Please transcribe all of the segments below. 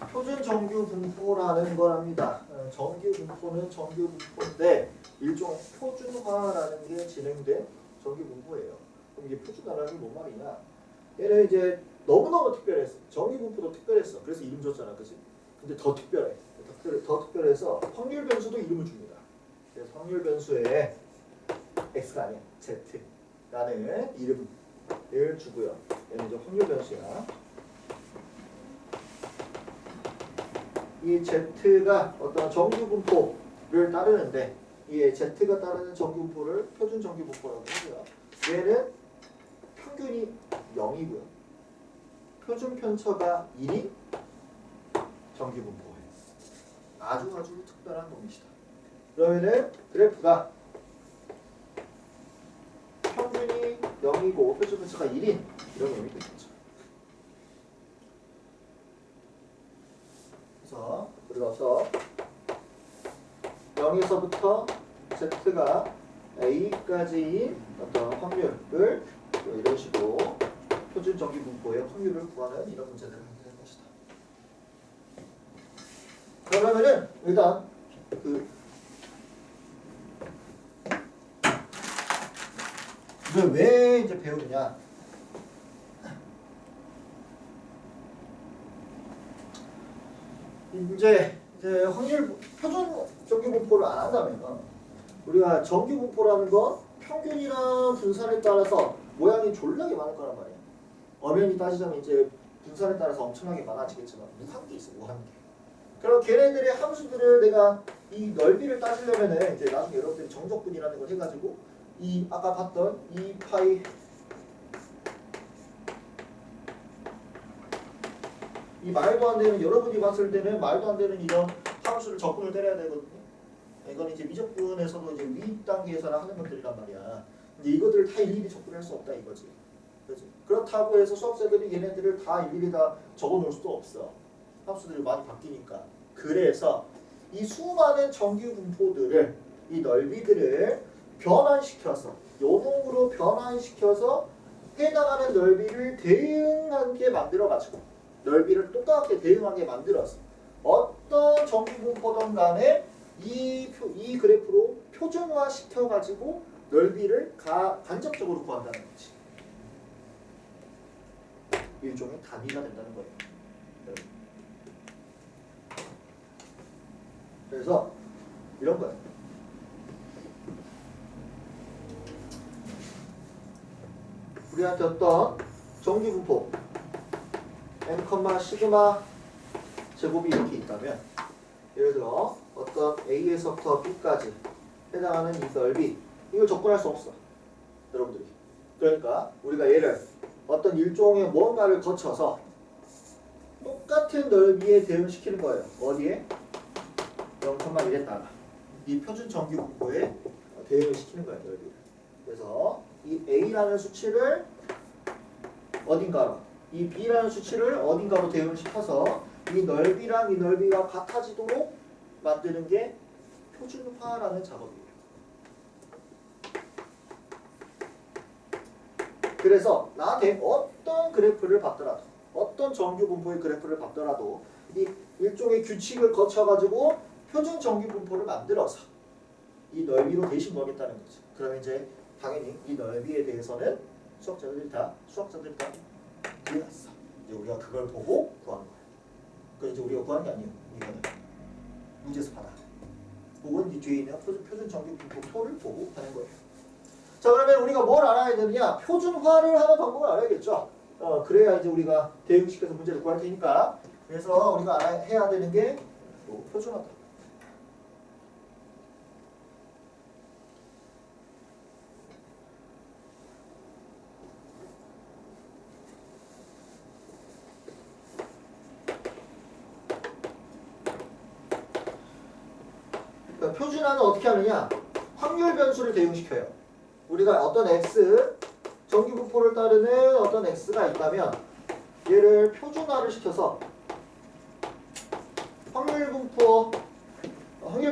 표준 정규 분포라는 거랍니다. 정규 분포는 정규 분포인데 일종의 표준화라는 게 진행된 정규 분포예요. 그럼 이게 표준화라는 게 뭔 말이냐? 얘는 이제 너무너무 특별했어. 정규 분포도 특별했어. 그래서 이름 줬잖아, 그치? 근데 더 특별해. 더 특별해서 확률 변수도 이름을 줍니다. 그래서 확률 변수에 x가 아니야, z라는 이름을 주고요. 얘는 이제 확률 변수야. 이 z가 어떤 정규 분포를 따르는데 이 z가 따르는 정규 분포를 표준 정규 분포라고 하고요. 얘는 평균이 0이고요. 표준 편차가 1인 정규 분포예요. 아주 특별한 놈이시다. 그러면은 그래프가 평균이 0이고 표준 편차가 1인 이런 놈이 되겠죠. 그래서 그래서 0에서부터 z가 a까지인 어떤 확률을 이런 식으로 표준 정규 분포의 확률을 구하는 이런 문제들을 하게 될 것이다. 그러면은 일단 이걸 왜 이제 배우느냐? 이제 확률 표준 정규 분포를 안 한다면 우리가 정규 분포라는 건 평균이나 분산에 따라서 모양이 졸라게 많을 거란 말이야. 엄연히 따지자면 이제 분산에 따라서 엄청나게 많아지겠지만 무한계 있어, 무한계. 그럼 걔네들의 함수들을 내가 이 넓이를 따지려면은 이제 나중에 여러분들이 정적분이라는 걸 해가지고 이 아까 봤던 이 파이 이 말도 안 되는 여러분이 봤을 때는 말도 안 되는 이런 함수를 적분을 때려야 되거든요. 이건 이제 미적분에서도 이제 위 단계에서나 하는 것들이란 말이야. 근데 이것들을 다 일일이 적분할 수 없다 이거지. 그렇지? 그렇다고 해서 수학자들이 얘네들을 다 일일이 다 적어놓을 수도 없어. 함수들이 많이 바뀌니까. 그래서 이 수많은 정규 분포들을 이 넓이들을 변환시켜서 요놈으로 변환시켜서 해당하는 넓이를 대응하게 만들어가지고 넓이를 똑같게 대응하게 만들어서 어떤 정규 분포든 간에 이 그래프로 표준화 시켜가지고 넓이를 간접적으로 구한다는 거지. 일종의 단위가 된다는 거예요. 그래서 이런 거예요. 우리한테 어떤 정규 분포 n, 시그마 제곱이 이렇게 있다면 예를 들어 어떤 A에서부터 B까지 해당하는 이 넓이 이걸 접근할 수 없어. 여러분들이. 그러니까 우리가 얘를 어떤 일종의 무언가를 거쳐서 똑같은 넓이에 대응시키는 거예요. 어디에? 0,1에다가 이 표준 정규 분포에 대응을 시키는 거예요. 넓이를. 그래서 이 A라는 수치를 어딘가로 이 B라는 수치를 어딘가로 대응을 시켜서 이 넓이랑 이 넓이가 같아지도록 만드는 게 표준화라는 작업이에요. 그래서 나한테 어떤 그래프를 봤더라도 어떤 정규 분포의 그래프를 봤더라도 이 일종의 규칙을 거쳐가지고 표준 정규 분포를 만들어서 이 넓이로 대신 보겠다는 거죠. 그러면 이제 당연히 이 넓이에 대해서는 수학자들이 다 이해했어. 이제 우리가 그걸 보고 구하는 거야. 그 이제 우리가 구하는 게 아니에요. 이거는 문제에서 받아. 혹은 이 뒤에 있는 표준 정규 분포를 보고 하는 거예요. 자, 그러면 우리가 뭘 알아야 되느냐? 표준화를 하는 방법을 알아야겠죠. 그래야 이제 우리가 대응시켜서 문제를 구할 테니까. 그래서 우리가 해야 되는 게 표준화다. 그러니까 표준화는 어떻게 하느냐? 확률 변수를 대응시켜요. 우리가 어떤 x 정규 분포를 따르는 어떤 x가 있다면 얘를 표준화를 시켜서 확률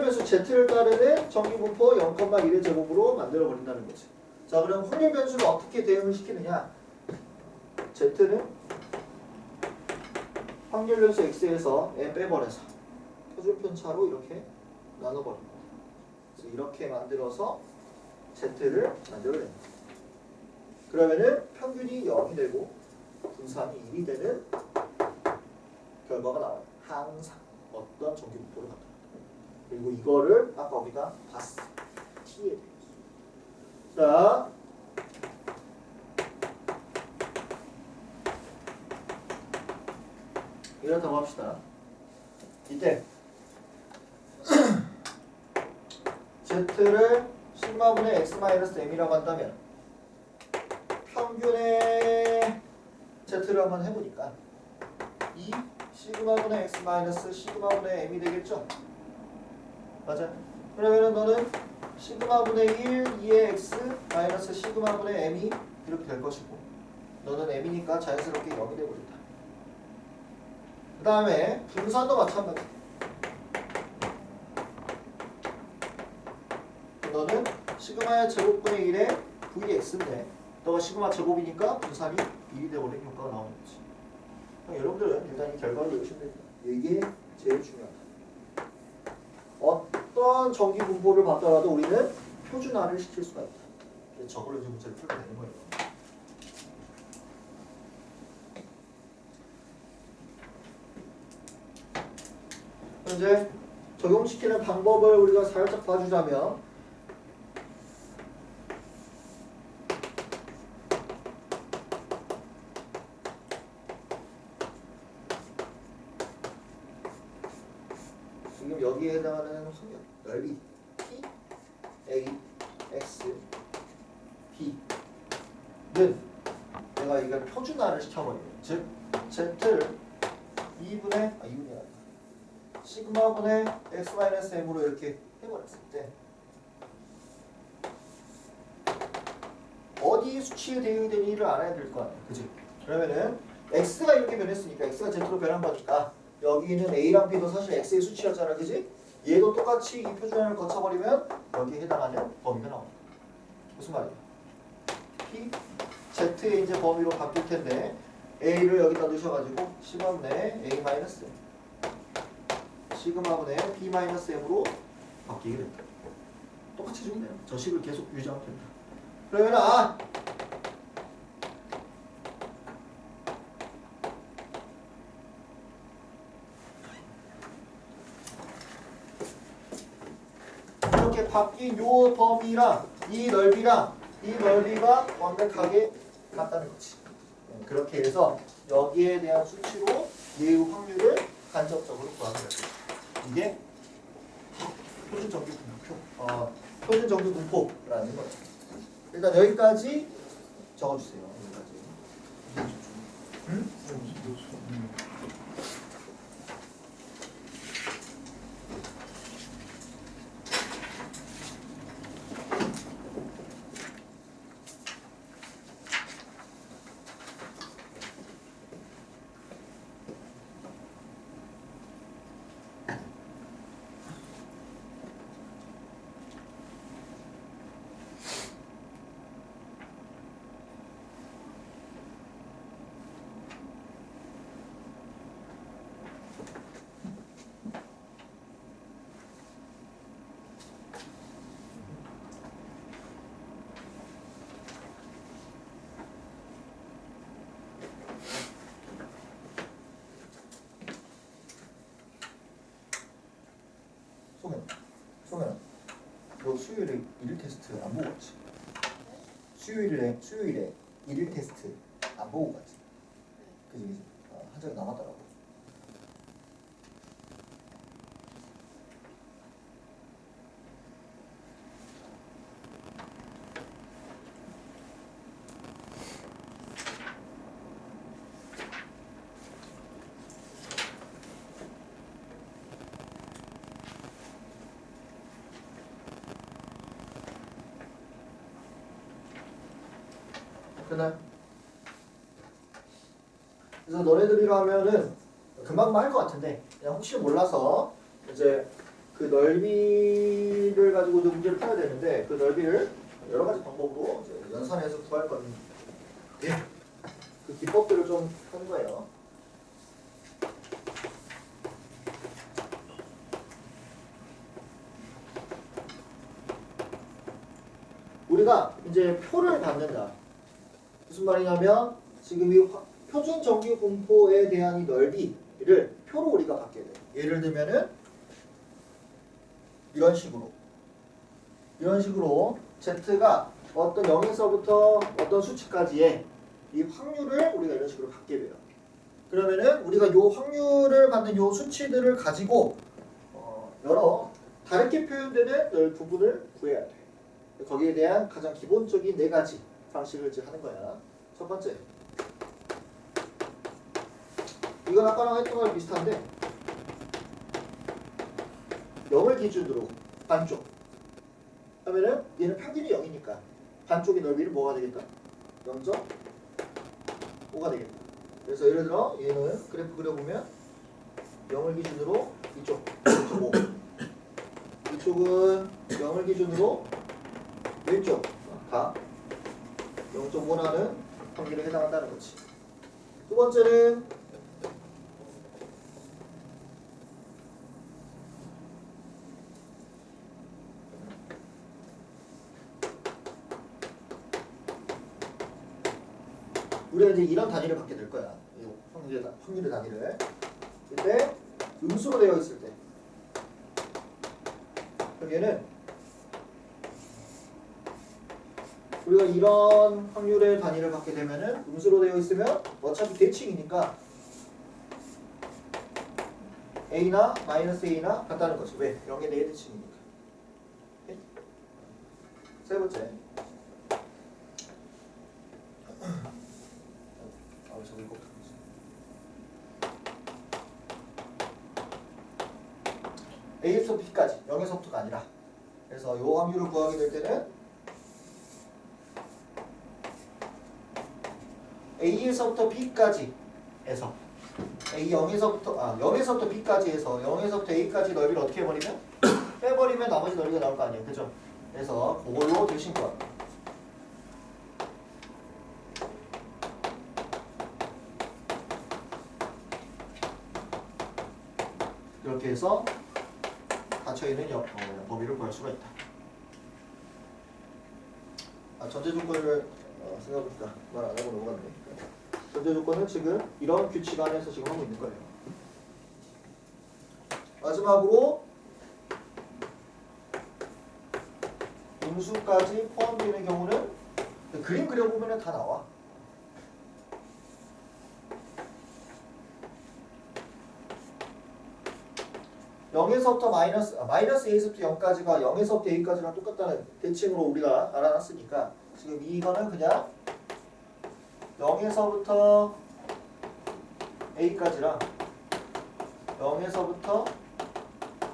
변수 z를 따르는 정규 분포 0,1의 제곱으로 만들어 버린다는 거지. 자, 그럼 확률 변수를 어떻게 대응을 시키느냐? z는 확률 변수 x에서 n 빼버려서 표준 편차로 이렇게 나눠버린 거예요. 그래서 이렇게 만들어서 z를 만들어냅니다. 그러면은 평균이 0이 되고 분산이 1이 되는 결과가 나와요. 항상 어떤 정규분포를 갖다. 그리고 이거를 아까 우리가 봤어. t에 대해서. 자, 이렇다고 합시다. 이때 z를 시그마분의 x-m이라고 한다면 평균의 z를 한번 해보니까 이 시그마분의 x 마이너스 시그마분의 m이 되겠죠? 맞아. 그러면은 너는 시그마분의 1, 2의 x 마이너스 시그마분의 m이 이렇게 될 것이고 너는 m이니까 자연스럽게 0이 되버린다. 그 다음에 분산도 마찬가지. 너는 시그마의 제곱분의 1에 vx인데 너가 시그마 제곱이니까 분산이 1이 되어버리는 효과가 나오는 거지. 여러분들은 일단 이 결과를 외우시면 됩니다. 이게 제일 중요하다. 어떤 정기 분포를 받더라도 우리는 표준화를 시킬 수가 있다. 저걸로 이제 문제를 풀게 되는 거예요. 이제 적용시키는 방법을 우리가 살짝 봐주자면 지금 여기에 해당하는 확률 넓이 P, A, X, B는 내가 이걸 표준화를 시켜버리면 즉 Z를 2분의 아니라 시그마분의 X-M으로 이렇게 해버렸을 때 어디 수치에 대응이 되는지를 알아야 될 거 아니야. 그치? 그러면은 X가 이렇게 변했으니까 X가 Z로 변한 거니까 여기 있는 A랑 B도 사실 X의 수치였잖아. 그지? 얘도 똑같이 이 표준화를 거쳐버리면 여기에 해당하는 범위가 나옵니다. 무슨 말이야? P, Z의 이제 범위로 바뀔 텐데 A를 여기다 넣으셔가지고 시그마분의 A 마이너스 시그마분의 B 마이너스 M으로 바뀌게 됩니다. 똑같이 주면 돼요. 저 식을 계속 유지하면 됩니다. 그러면 이렇게 바뀐 요 범위랑 이 넓이가 완벽하게 같다는 거지. 그렇게 해서 여기에 대한 수치로 얘의 확률을 간접적으로 구하는 거죠. 이게 표준 정규 분포, 표준 정규 분포라는 거예요. 일단 여기까지 적어주세요. 여기까지. 응? 소면, 너 수요일에 1일 테스트 안 보고 갔지? 수요일에 1일 테스트 안 보고 갔지? 그지? 한 장이 남았더라고. 그날 그래서 너네들이라면은 금방 할 것 같은데 그냥 혹시 몰라서 이제 그 넓이를 가지고 문제를 풀어야 되는데 그 넓이를 여러 가지 방법으로 이제 연산해서 구할 건데 그 기법들을 좀 하는 거예요. 우리가 이제 표를 받는다. 무슨 말이냐면 지금 이 표준 정규 분포에 대한 이 넓이를 표로 우리가 받게 돼. 예를 들면은 이런 식으로 Z가 어떤 0에서부터 어떤 수치까지의 이 확률을 우리가 이런 식으로 받게 돼요. 그러면은 우리가 이 확률을 받는 이 수치들을 가지고 여러 다르게 표현되는 부분을 구해야 돼. 거기에 대한 가장 기본적인 4가지 방식을 이제 하는 거야. 첫 번째, 이건 아까랑 했던 거랑 비슷한데 0을 기준으로 반쪽 하면은 얘는 평균이 0이니까 반쪽의 넓이를 뭐가 되겠다? 0.5가 되겠다. 그래서 예를 들어 얘는 그래프 그려보면 0을 기준으로 이쪽 0.5, 이쪽은 0을 기준으로 왼쪽 다 0.5라는 확률에 해당한다는 거지. 두 번째는 우리가 이제 이런 단위를 받게 될 거야. 확률의 단위를. 근데 음수로 되어 있을 때, 그럼 얘는 우리가 이런 확률의 단위를 받게 되면은 음수로 되어 있으면 어차피 대칭이니까 A나 마이너스 A나 같다는 거지. 왜? 0에 대해 대칭이니까. 세 번째. A에서 B까지 0에서부터가 아니라 그래서 이 확률을 구하게 될 때는 A에서부터 B까지 해서 A 0에서부터 B까지 해서 0에서부터 A까지 넓이를 어떻게 해버리면? 빼버리면 나머지 넓이가 나올 거 아니에요. 그죠? 그래서 그걸로 대신 구하. 이렇게 해서 닫혀있는 범위를 구할 수가 있다. 전제 조건을 생각해보니까 말 안 하고 넘어갔네. 전제 조건은 지금 이런 규칙 안에서 지금 하고 있는 거예요. 마지막으로 음수까지 포함되는 경우는 그림 그려보면 다 나와. 마이너스 A에서부터 0까지가 0에서부터 A까지랑 똑같다는 대칭으로 우리가 알아놨으니까 지금 이거는 그냥 0에서부터 A까지랑 0에서부터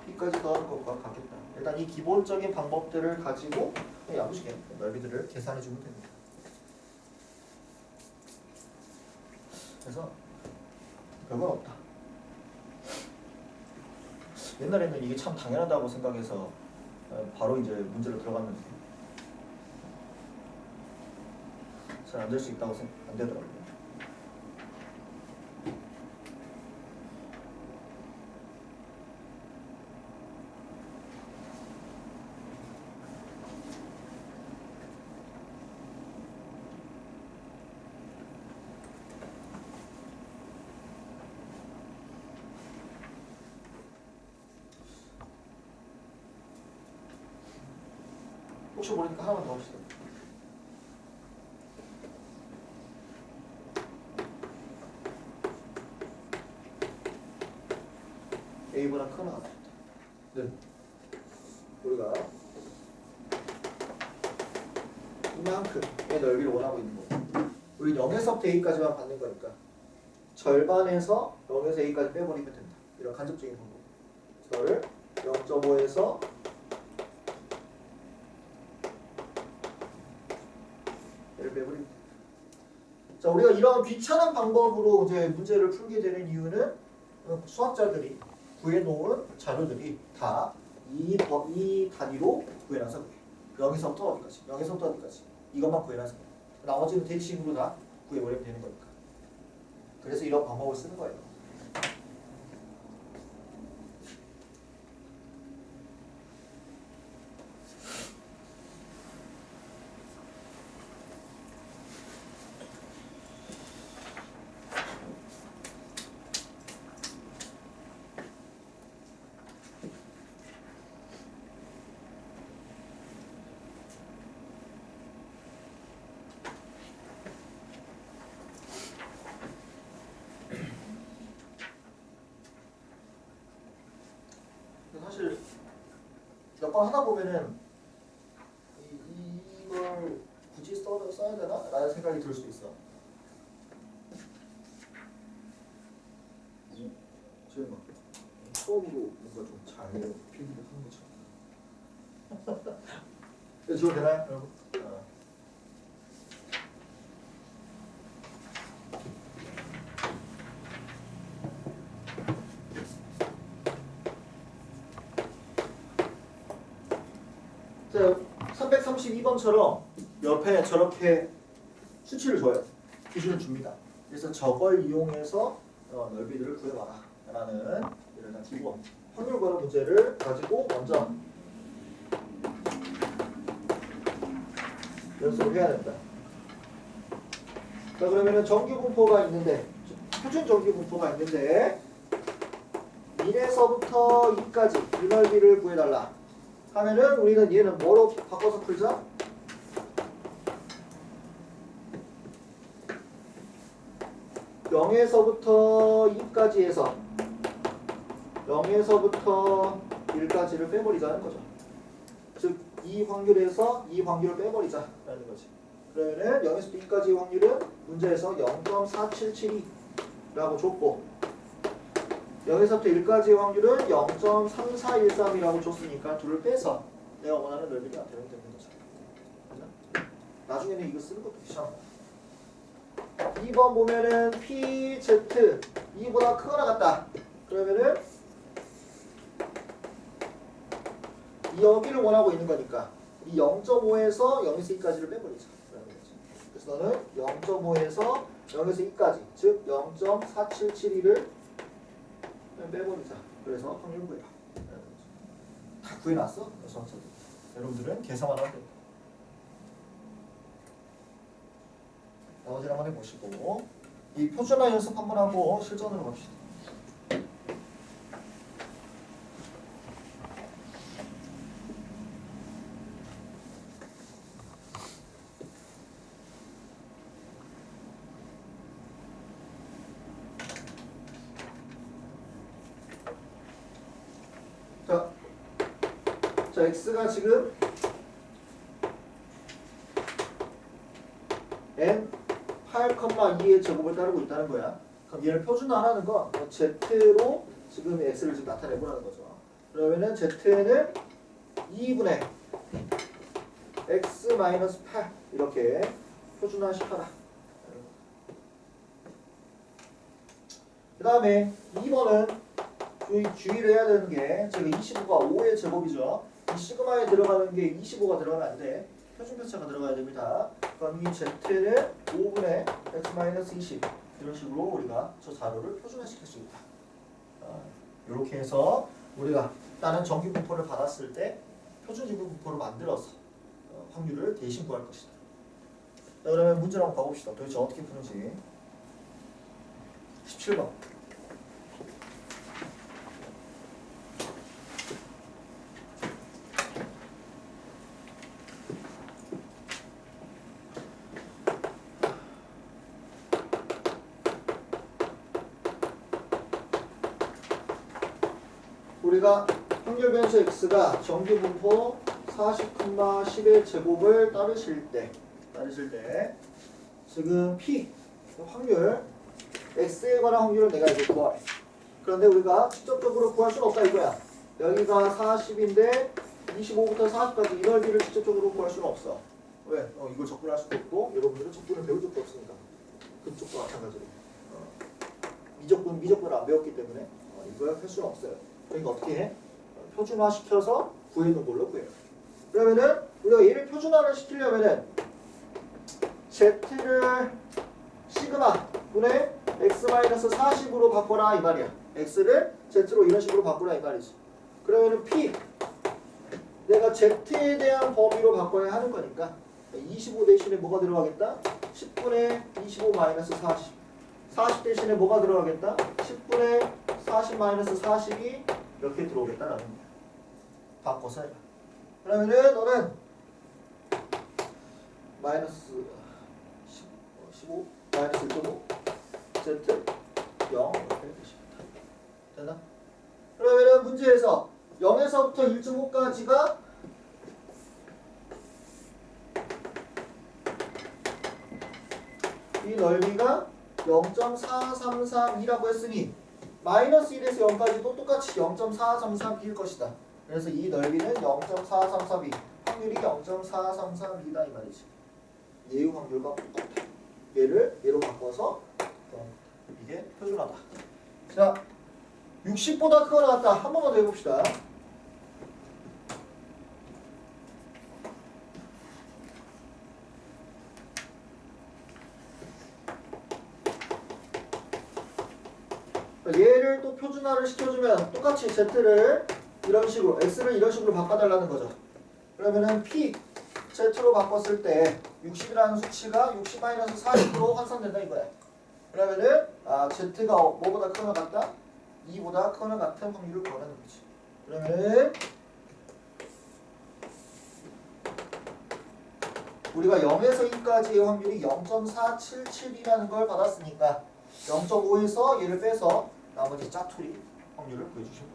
B까지 더하는 것과 같겠다. 일단 이 기본적인 방법들을 가지고 야무지게 넓이들을 계산해주면 됩니다. 그래서 별건 없다. 옛날에는 이게 참 당연하다고 생각해서 바로 이제 문제로 들어갔는데 잘 안 될 수 있다고 안 되더라고요. 혹시 모르니까 하나만 더 합시다. A보다 큰 하나. 네. 우리가 이만큼의 넓이를 원하고 있는 거고, 우리 0에서부터 A까지만 받는 거니까 절반에서 0에서 A까지 빼버리면 된다. 이런 간접적인 방법. 저를 0.5에서 빼버립니다. 자, 우리가 이런 귀찮은 방법으로 이제 문제를 풀게 되는 이유는 수학자들이 구해놓은 자료들이 다 이 단위로 구해놔서 그래요. 0에서부터 어디까지, 0에서부터 어디까지 이것만 구해놔서 그래요. 나머지는 대칭으로 다 구해버리면 되는 거니까. 그래서 이런 방법을 쓰는 거예요. 사실 몇 번 하다 보면은 이걸 굳이 써야 되나? 라는 생각이 들 수도 있어. 지금 처음으로 뭔가 좀 잘 필기를 하는 것처럼. 지금 되나요, 여러분? 자, 332번처럼 옆에 저렇게 수치를 줘요. 기준을 줍니다. 그래서 저걸 이용해서 넓이들을 구해봐라 라는 이런 기본 확률 관련 문제를 가지고 먼저 연습을 해야 된다. 자, 그러면은 정규 분포가 있는데, 표준 정규 분포가 있는데 1에서부터 2까지 이 넓이를 구해달라 하면은 우리는 얘는 뭐로 바꿔서 풀자? 0에서부터 2까지 해서 0에서부터 1까지를 빼버리자는 거죠. 즉, 이 확률에서 이 확률을 빼버리자라는 거지. 그러면은 0에서부터 2까지의 확률은 문제에서 0.4772라고 줬고 0에서부터 1까지의 확률은 0.3413이라고 줬으니까 둘을 빼서 내가 원하는 넓이가 되면 되는 거죠. 그죠? 나중에는 이거 쓰는 것도 귀찮아. 2번 보면은 PZ 2보다 크거나 같다. 그러면은 여기를 원하고 있는 거니까 이 0.5에서 0에서 2까지를 빼버리자. 그래서 너는 0.5에서 0에서 2까지, 즉 0.4772를 빼버리자. 그래서 확률 구해라. 다 구해놨어. 그래서 여러분들은 계산만 하면 됩니다. 나머지를 한번 해보시고 이 표준화 연습 한번 하고 실전으로 갑시다. 자, x가 지금 n 8,2의 제곱을 따르고 있다는 거야. 그럼 얘를 표준화하는 건 z로 지금 x를 지금 나타내보라는 거죠. 그러면은 z는 2분의 x-8 이렇게 표준화시켜라. 그 다음에 2번은 주의를 해야 되는 게 지금 25가 5의 제곱이죠. 이 시그마에 들어가는 게 25가 들어가면 안 돼. 표준편차가 들어가야 됩니다. 그럼 이 z는 5분의 x-20 이런 식으로 우리가 저 자료를 표준화시킬 수 있다. 이렇게 해서 우리가 다른 정규 분포를 받았을 때 표준 정규 분포를 만들어서 확률을 대신 구할 것이다. 자, 그러면 문제를 한번 봐봅시다. 도대체 어떻게 푸는지. 17번. 우리가 확률 변수 x가 정규 분포 40,10의 제곱을 따르실 때 지금 p 확률 x에 관한 확률을 내가 이거 구하래. 그런데 우리가 직접적으로 구할 수는 없다 이거야. 여기가 40인데 25부터 40까지 이 넓이를 직접적으로 구할 수는 없어. 왜? 이걸 적분할 수도 없고 여러분들은 적분을 배운 적도 없으니까 그쪽도 마찬가지로 미적분을 안 배웠기 때문에 이걸 할 수는 없어요. 그러니까 어떻게 해? 표준화시켜서 구해놓은 걸로 구해요. 그러면은 우리가 얘를 표준화를 시키려면은 z를 시그마 분의 x-40으로 바꿔라 이 말이야. x를 z로 이런 식으로 바꾸라 이 말이지. 그러면은 p 내가 z에 대한 범위로 바꿔야 하는 거니까 25 대신에 뭐가 들어가겠다? 10분의 25 마이너스 40 40 대신에 뭐가 들어가겠다? 10분의 40 마이너스 40이 이렇게 들어오겠다라는 거야. 바꿔서 해봐. 그러면은 너는 마이너스 15 마이너스 1.5 z 0 이렇게 되십니다. 되나? 그러면은 문제에서 0에서부터 1.5까지가 이 넓이가 0.4332라고 했으니 마이너스 1에서 0까지도 똑같이 0.4332일 것이다. 그래서 이 넓이는 0.4332, 확률이 0.4332다 이 말이지. 예우 확률과 똑같다. 얘를 얘로 바꿔서 이게 표준화다. 자, 60보다 크거 나왔다. 한 번만 더 해봅시다. 얘를 또 표준화를 시켜주면 똑같이 z를 이런 식으로 x를 이런 식으로 바꿔달라는 거죠. 그러면은 p z로 바꿨을 때 60이라는 수치가 60-40으로 환산된다 이거야. 그러면은 z가 뭐보다 크거나 같다? 2보다 크거나 같은 확률을 구하는 거지. 그러면은 우리가 0에서 2까지의 확률이 0.477이라는 걸 받았으니까 0.5에서 얘를 빼서 나머지 짜투리 확률을 구해주시면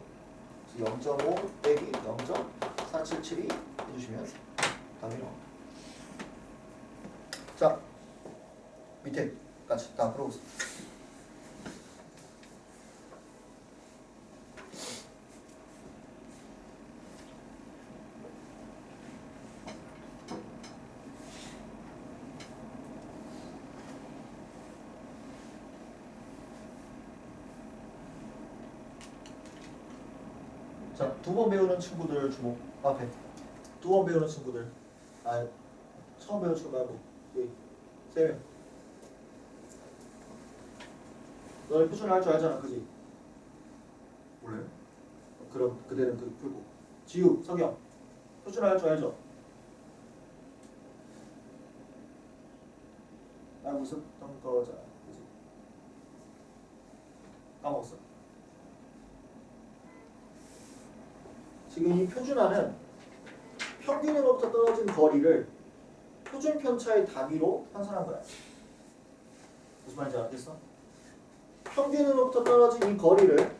됩니다. 0.5 빼기 0.477이 해주시면 답이 나옵니다. 자, 밑에까지 다 풀어보겠습니다. 자, 두 번 배우는 친구들 주목. 앞에 두 번 배우는 친구들. 처음 배우는 친구 말고 여기 3명. 너네 표준을 할 줄 알잖아, 그지? 몰라요? 그럼 그대는 그 풀고. 지우, 석영, 표준을 할 줄 알죠? 알고 있었던 거잖아, 그지? 까먹었어. 지금 이 표준화는 평균으로부터 떨어진 거리를 표준 편차의 단위로 환산한 거야. 무슨 말인지 알겠어? 평균으로부터 떨어진 이 거리를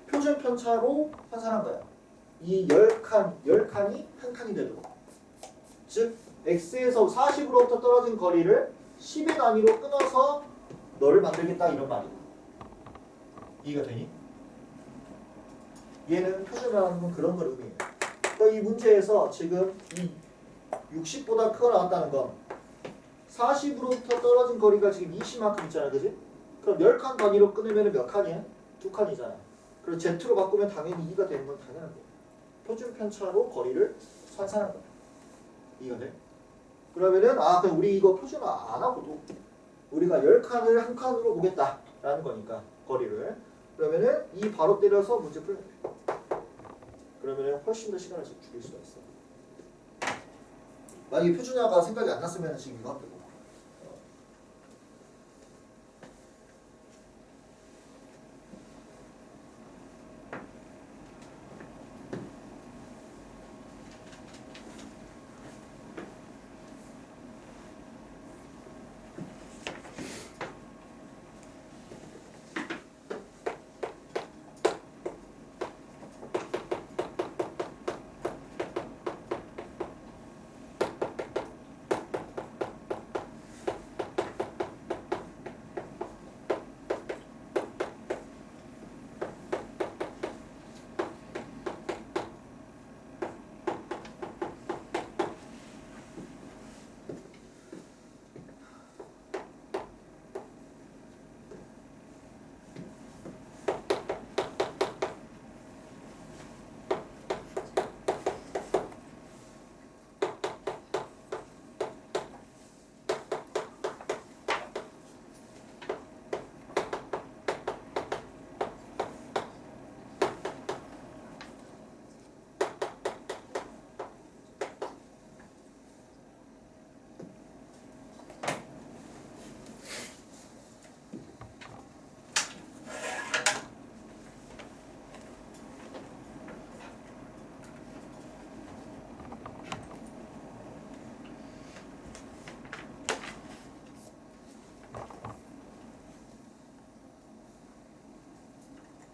표준 편차로 환산한 거야. 이 10칸이 한 칸이 되도록. 즉 x에서 40으로부터 떨어진 거리를 10의 단위로 끊어서 너를 만들겠다 이런 말이야. 이해가 되니? 얘는 표준화라는 건 그런 걸 의미해요. 그러니까 이 문제에서 지금 이 60보다 크거 나왔다는 건 40으로부터 떨어진 거리가 지금 20만큼 있잖아, 그지? 그럼 10칸 단위로 끊으면 몇 칸이야? 2칸이잖아. 그리고 Z로 바꾸면 당연히 2가 되는 건 당연한 거야. 표준 편차로 거리를 환산한 거야. 이해가 돼? 그러면은 그럼 우리 이거 표준화 안 하고도 우리가 10칸을 한 칸으로 보겠다라는 거니까 거리를. 그러면은 이 바로 때려서 문제 풀면 돼. 그러면은 훨씬 더 시간을 줄일 수가 있어. 만약에 표준화가 생각이 안 났으면 지금 이거 합되고.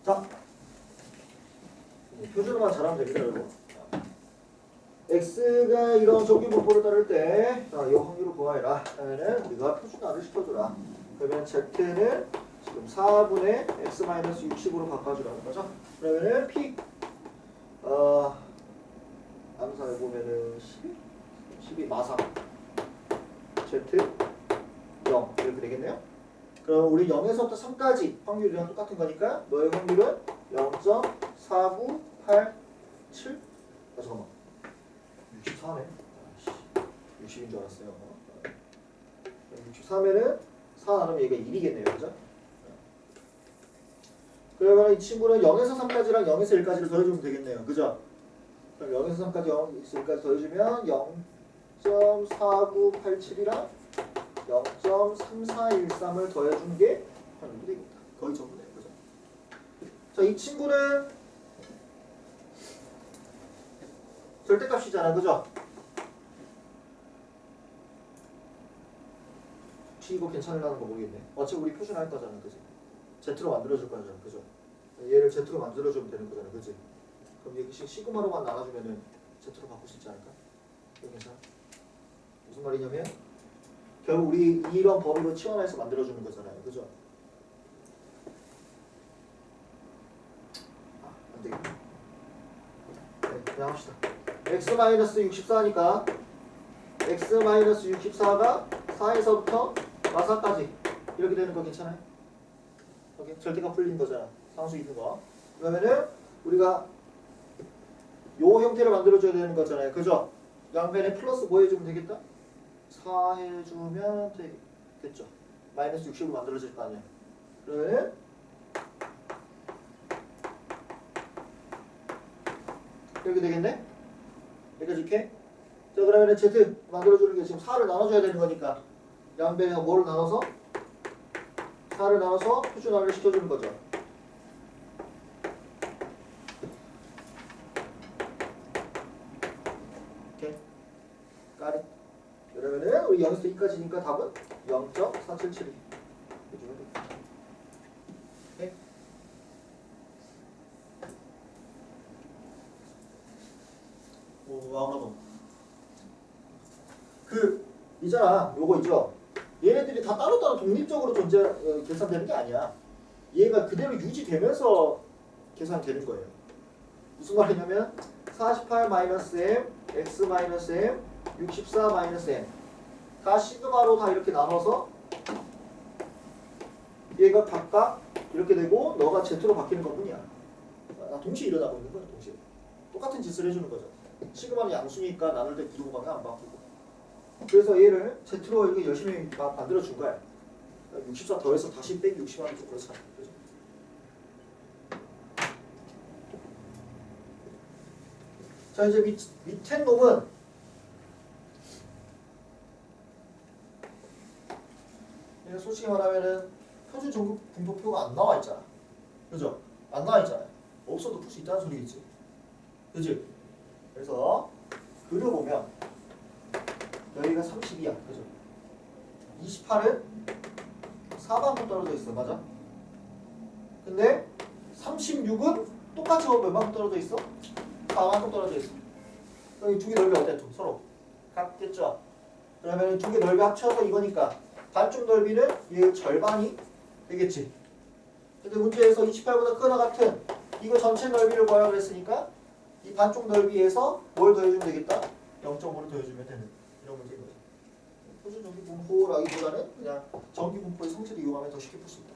자, 표준어만 잘하면 됩니다, 여러분. x가 이런 정규 분포를 따를 때, 자, 이 확률을 구하해라. 그러면은 우리가 표준화를 시켜주라. 그러면 z는 지금 4분의 x-60으로 바꿔주라는 거죠. 그러면은 p 암산해 보면은 12 마상 z 0 이렇게 되겠네요. 그럼 우리 0에서부터 3까지 확률이랑 똑같은 거니까 너의 확률은 0.4987. 잠깐만. 64네. 60인 줄 알았어요. 63에는 4 나누면 얘가 1이겠네요. 그죠? 그러면 이 친구는 0에서 3까지랑 0에서 1까지를 더해주면 되겠네요. 그죠? 그럼 0에서 3까지 0에서 1까지 더해주면 0.4987이랑 0.3413을 더해준 게 확률이 되겠다. 거의 전부네요. 그죠? 자, 이 친구는 절대값이잖아. 그죠? 혹시 이거 괜찮으려는 거 모르겠네. 어차피 우리 표준할 거잖아. 그지? Z로 만들어줄 거잖아. 그죠? 얘를 Z로 만들어주면 되는 거잖아. 그지? 그럼 여기 시그마로만 나눠주면은 Z로 바꿀 수 있지 않을까? 이거 괜찮아? 무슨 말이냐면 결국 우리 이런 범위로 치환해서 만들어주는 거잖아요. 그죠? 안 되겠다. 네, 그냥 합시다. x-64니까 x-64가 4에서부터 마사까지 이렇게 되는 거 괜찮아요? 오케이? 절대값 풀린 거잖아. 상수 있는 거. 그러면은 우리가 요 형태를 만들어줘야 되는 거잖아요. 그죠? 양변에 플러스 뭐 해주면 되겠다? 4 해주면 되겠죠. 마이너스 60으로 만들어질 거 아니야. 그러면은 이렇게 되겠네? 여기까지 이렇게? 자, 그러면은 Z 만들어주는 게 지금 4를 나눠줘야 되는 거니까 양변에 뭐를 나눠서? 4를 나눠서 표준화를 시켜주는 거죠. 오케이? 까리? 그러면은 우리 0에서 2까지니까 답은 0.477이 해주면 돼. 오케이? 아무래도 있잖아. 요거 있죠? 얘네들이 다 따로따로 독립적으로 계산되는 게 아니야. 얘가 그대로 유지되면서 계산되는 거예요. 무슨 말이냐면 48-m, x-m, 64-m 다 시그마로 다 이렇게 나눠서 얘가 각각 이렇게 되고 너가 Z로 바뀌는 것뿐이야. 동시에 일어나고 있는 거야. 동시에. 똑같은 짓을 해주는 거죠. 시그마는 양수니까 나눌 때 구도방이 안 바뀌고. 그래서 얘를 Z로 이렇게 열심히 만들어 준 거야. 64 더해서 다시 빼기 60 하면 좀 그렇잖아. 그죠? 자, 이제 밑에 놈은 얘가 솔직히 말하면은 표준 전국 분포표가 안 나와 있잖아. 그죠? 안 나와 있잖아요. 없어도 풀 수 있다는 소리겠지. 그지? 그래서 그려보면 여기가 32야. 그죠? 28은 4만큼 떨어져 있어. 맞아? 근데 36은 똑같이 몇만큼 떨어져 있어? 4만큼 떨어져 있어. 그럼 이 두 개 넓이 어때? 서로 같겠죠? 그러면 두 개 넓이 합쳐서 이거니까 반쪽 넓이는 얘 절반이 되겠지. 근데 문제에서 28보다 크거나 같은 이거 전체 넓이를 구하라고 그랬으니까 이 반쪽 넓이에서 뭘 더해주면 되겠다? 0.5를 더해주면 되는 이런 문제인 거죠. 표준 정기 분포라기보다는 그냥 정기 분포의 성질을 이용하면 더 쉽게 풀 수 있다.